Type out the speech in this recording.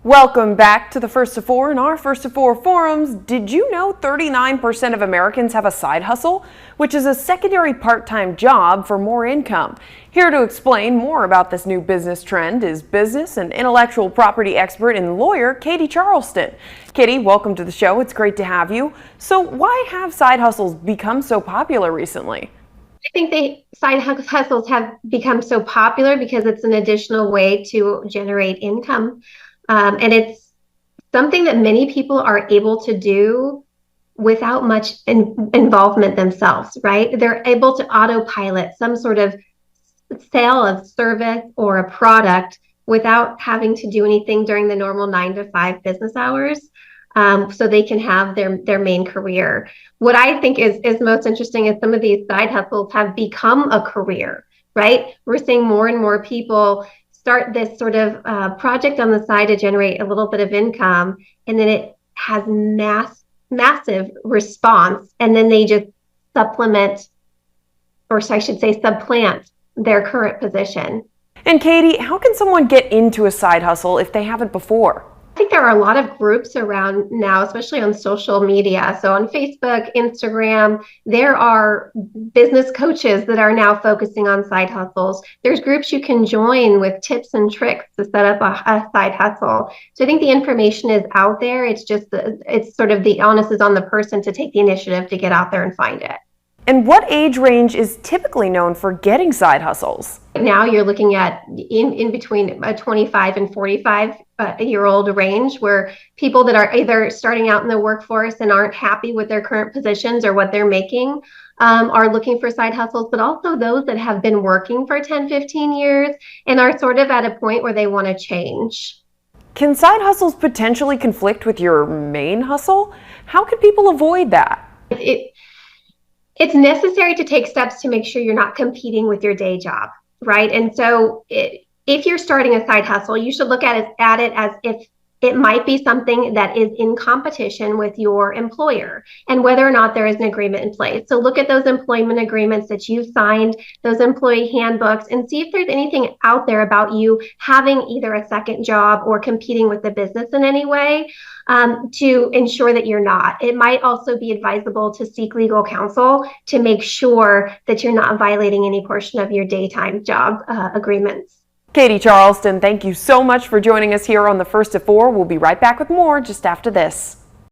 Welcome back to the First to Four in our First to Four forums. Did you know 39% of Americans have a side hustle, which is a secondary part-time job for more income? Here to explain more about this new business trend is business and intellectual property expert and lawyer Katie Charleston. Katie, welcome to the show. It's great to have you. So why have side hustles become so popular recently? I think side hustles have become so popular because it's an additional way to generate income. And it's something that many people are able to do without much involvement themselves, right? They're able to autopilot some sort of sale of service or a product without having to do anything during the normal 9 to 5 business hours. So they can have their main career. What I think is most interesting is some of these side hustles have become a career, right? We're seeing more and more people start this sort of project on the side to generate a little bit of income, and then it has massive response, and then they just supplement, or I should say supplant, their current position. And Katie, how can someone get into a side hustle if they haven't before? I think there are a lot of groups around now, especially on social media. So on Facebook, Instagram, there are business coaches that are now focusing on side hustles. There's groups you can join with tips and tricks to set up a side hustle. So I think the information is out there. It's just, it's sort of the onus is on the person to take the initiative to get out there and find it. And what age range is typically known for getting side hustles? Now you're looking at in between a 25 and 45-year-old range, where people that are either starting out in the workforce and aren't happy with their current positions or what they're making are looking for side hustles, but also those that have been working for 10, 15 years and are sort of at a point where they want to change. Can side hustles potentially conflict with your main hustle? How can people avoid that? It's necessary to take steps to make sure you're not competing with your day job, right? And so if you're starting a side hustle, you should look at it as if it might be something that is in competition with your employer and whether or not there is an agreement in place. So look at those employment agreements that you signed, those employee handbooks, and see if there's anything out there about you having either a second job or competing with the business in any way to ensure that you're not. It might also be advisable to seek legal counsel to make sure that you're not violating any portion of your daytime job agreements. Katie Charleston, thank you so much for joining us here on the First to Four. We'll be right back with more just after this.